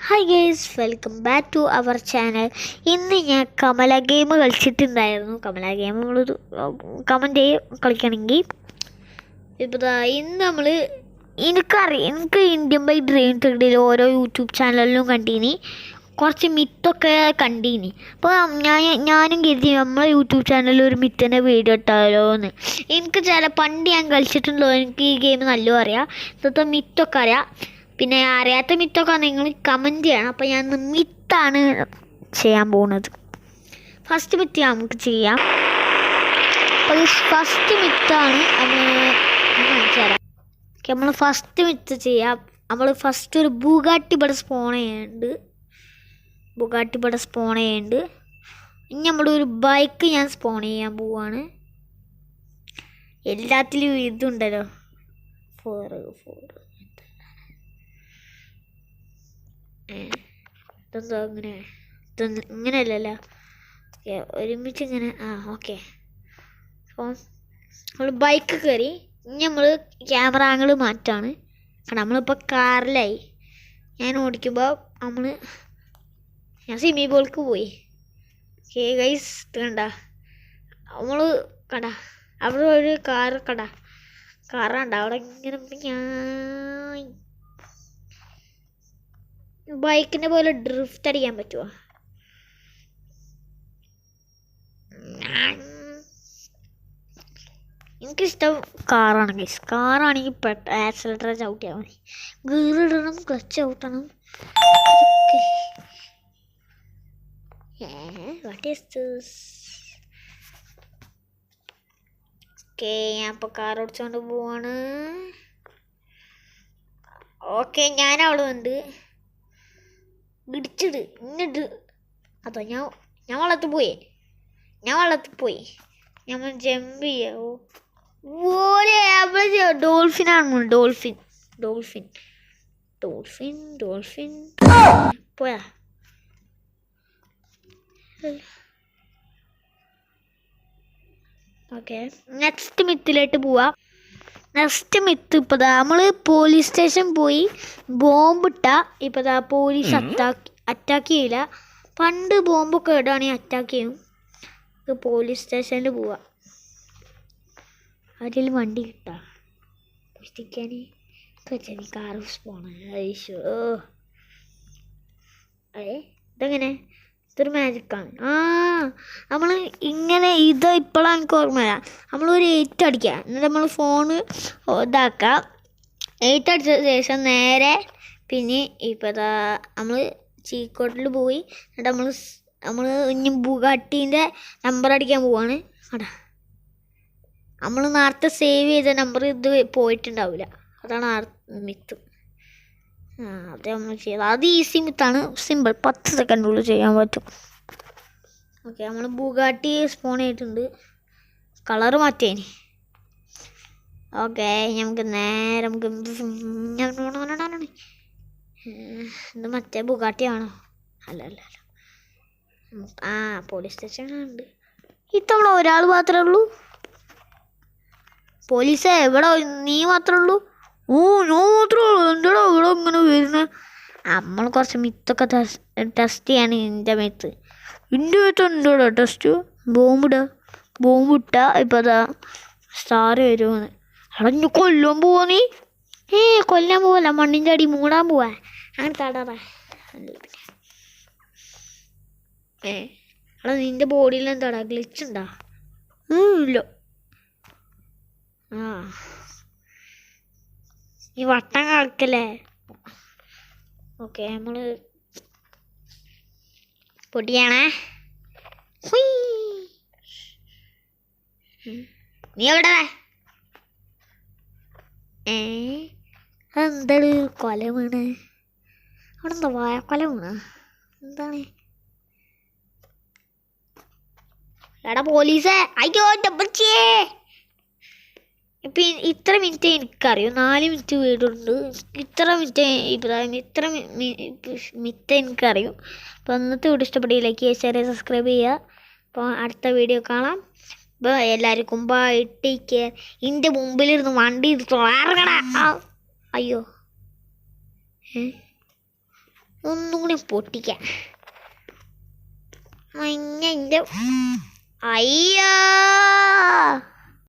Hi guys, welcome back to our channel. ഇന്ന് ഞാൻ Kamla game കളിച്ചിട്ടുണ്ടായിരുന്നു. കമല ഗെയിം നമ്മളൊരു കമൻറ്റ് കളിക്കണമെങ്കിൽ ഇപ്പോൾ ഇന്ന് നമ്മൾ എനിക്ക് ഇന്ത്യൻ ബൈ ഡ്രീം ട്രിഡിൽ ഓരോ യൂട്യൂബ് ചാനലിലും കണ്ടീനി, കുറച്ച് മിത്തൊക്കെ കണ്ടീനി. അപ്പോൾ ഞാനും കരുതി നമ്മളെ യൂട്യൂബ് ചാനലിൽ ഒരു മിത്തിൻ്റെ വീഡിയോ ഇട്ടാലോ എന്ന്. എനിക്ക് പണ്ട് ഞാൻ കളിച്ചിട്ടുണ്ടല്ലോ, എനിക്ക് ഈ ഗെയിം നല്ലോണം അറിയാം, ഇന്നത്തെ മിത്തൊക്കെ അറിയാം. പിന്നെ അറിയാത്ത മിത്തൊക്കെ നിങ്ങൾ കമൻറ്റ് ചെയ്യണം. അപ്പോൾ ഞാൻ മിത്താണ് ചെയ്യാൻ പോകുന്നത്. ഫസ്റ്റ് മിത്ത് നമുക്ക് ചെയ്യാം. അപ്പോൾ ഫസ്റ്റ് മിത്താണ് കാണിച്ചു തരാം. ഓക്കെ, നമ്മൾ ഫസ്റ്റ് മിത്ത് ചെയ്യാം. നമ്മൾ ഫസ്റ്റ് ഒരു ബുഗാട്ടി ഇവിടെ സ്പോൺ ചെയ്യുന്നുണ്ട്. ഇനി നമ്മളൊരു ബൈക്ക് ഞാൻ സ്പോൺ ചെയ്യാൻ പോവാണ്. എല്ലാത്തിലും ഇതുണ്ടല്ലോ, 4 ഇതെന്തോ ഇങ്ങനെയല്ലല്ലോ, ഒരുമിച്ച് ഇങ്ങനെ. ഓക്കെ, അപ്പോൾ നമ്മൾ ബൈക്ക് കയറി. ഇനി നമ്മൾ ക്യാമറ ആംഗിൾ മാറ്റാണ്. കാരണം നമ്മളിപ്പോൾ കാറിലായി. ഞാൻ ഓടിക്കുമ്പോൾ ഞാൻ സ്വിമ്മിംഗ് പൂളിലേക്ക് പോയി. ഓക്കെ ഗൈസ്, ഇത് കണ്ട നമ്മൾ അവിടെ ഒരു കാറുണ്ട് അവിടെ ഇങ്ങനെ. ഞാൻ ബൈക്കിനെ പോലെ ഡ്രിഫ്റ്റ് അടിക്കാൻ പറ്റുമോ? എനിക്കിഷ്ടം കാറാണ് ഗൈസ്. കാറാണെങ്കിൽ ആക്സിലേറ്റർ ചവിട്ടിയാൽ മതി. ഗിയറിടണം, ക്ലച്ച് ചവിട്ടണം. What is this? ഓക്കെ, ഞാൻ ഇപ്പോൾ കാർ ഓടിച്ചുകൊണ്ട് പോവാണ്. ഓക്കെ, ഞാൻ അവിടെ ഉണ്ട്. ഇടിച്ചിട് ഇന്നിട്ട് അതോ ഞാൻ വെള്ളത്തിൽ പോയി. നമ്മൾ ജമ്പ് ചെയ്യാവോ? ഡോൾഫിനാണ്. ഡോൾഫിൻ പോയാ. ഓക്കെ, നെക്സ്റ്റ് മിത്തിലോട്ട് പോവാം. നെക്സ്റ്റ് മിത്ത് ഇപ്പോൾ നമ്മൾ പോലീസ് സ്റ്റേഷൻ പോയി ബോംബിട്ടാൽ ഇപ്പോൾ പോലീസ് അറ്റാക്ക് ചെയ്യില്ല. പണ്ട് ബോംബൊക്കെ ഇടുകയാണെങ്കിൽ അറ്റാക്ക് ചെയ്യും. പോലീസ് സ്റ്റേഷനിൽ പോവാം. അതിൽ വണ്ടി കിട്ടാം പുഷ്ടിക്കാൻ കാറ് പോണ. ഇതെങ്ങനെ? ഇതൊരു മാജിക്കാണ്. നമ്മൾ ഇങ്ങനെ ഇപ്പോഴാണ് എനിക്ക് ഓർമ്മ വരാം. നമ്മളൊരു 8 അടിക്കുക, എന്നിട്ട് നമ്മൾ ഫോണ് ഇതാക്കുക. 8 അടിച്ച ശേഷം നേരെ പിന്നെ ഇപ്പോൾ നമ്മൾ ചീക്കോട്ടിൽ പോയി. എന്നിട്ട് നമ്മൾ ഇനി ബുഗാട്ടീൻ്റെ നമ്പർ അടിക്കാൻ പോവാണ്. നമ്മൾ നേരത്തെ സേവ് ചെയ്ത നമ്പർ ഇത് പോയിട്ടുണ്ടാവില്ല. അതാണ് മിത്ത്. അത് നമ്മൾ ചെയ്തത്. അത് ഈസി മിത്താണ്, സിമ്പിൾ, 10 സെക്കൻഡുള്ളിൽ ചെയ്യാൻ പറ്റും. ഓക്കെ, നമ്മൾ ബുഗാട്ടി സ്പോൺ ചെയ്തിട്ടുണ്ട്. കളറ് മാറ്റേനി. ഓക്കെ, നമുക്ക് നേരെ ഇത് മറ്റേ ബുഗാട്ടിയാണോ? അല്ല. പോലീസ് സ്റ്റേഷനുണ്ട്. ഇത്തവണ ഒരാൾ മാത്രമേ ഉള്ളൂ. പോലീസേ, എവിടെ നീ മാത്രമേ ഉള്ളൂ? ഞാൻ മാത്രമേ ഉള്ളൂ. എന്താടാ ഇവിടെ ഇങ്ങനെ വരുന്നത്? നമ്മൾ കുറച്ച് മിത്തൊക്കെ ടെസ്റ്റ് ചെയ്യാണ്. എൻ്റെ മിത്ത് എന്താടാ ടെസ്റ്റ്? ബോംബിട്ടാ ഇപ്പോൾ സ്റ്റാർ വരുമെന്ന്. അടഞ്ഞു കൊല്ലാൻ പോവാ നീ? കൊല്ലാൻ പോവല്ല, മണ്ണിൻ്റെ അടി മൂടാൻ പോവാ. അങ്ങനെ തടാറാ. എടാ, നിൻ്റെ ബോഡിയിൽ എന്താടാ ഗ്ലിച്ച് ഉണ്ടാ? ഇല്ല. ഈ വട്ടം കളിക്കല്ലേ. ഓക്കെ, നമ്മൾ പൊടിയാണേ. നീ എവിടെ? അതെന്താണ് കൊല വീണ്? അവിടെ എന്താ വാഴക്കൊല വീണ? എന്താണ്? എടാ പോലീസേ, അയ്യോ ഡബിൾച്ചേ. ഇപ്പം ഇത്ര മിനിറ്റ് എനിക്കറിയും. 4 മിനിറ്റ് വീടുണ്ട്. ഇത്ര മിനിറ്റ് മിത്ത് എനിക്കറിയും. അപ്പോൾ ഇന്നത്തെ വീഡിയോ ഇഷ്ടപ്പെട്ട് ലൈക്ക് ചെയ്യുക, ഷെയർ ചെയ്യുക, സബ്സ്ക്രൈബ് ചെയ്യുക. അപ്പോൾ അടുത്ത വീഡിയോ കാണാം. ഇപ്പോൾ എല്ലാവർക്കും ബൈ, ടേക്ക് കെയർ. ഇതിൻ്റെ മുമ്പിലിരുന്ന് വണ്ടി ഇറങ്ങടാ. അയ്യോ, ഒന്നും കൂടി പൊട്ടിക്കാം. എൻ്റെ അയ്യാ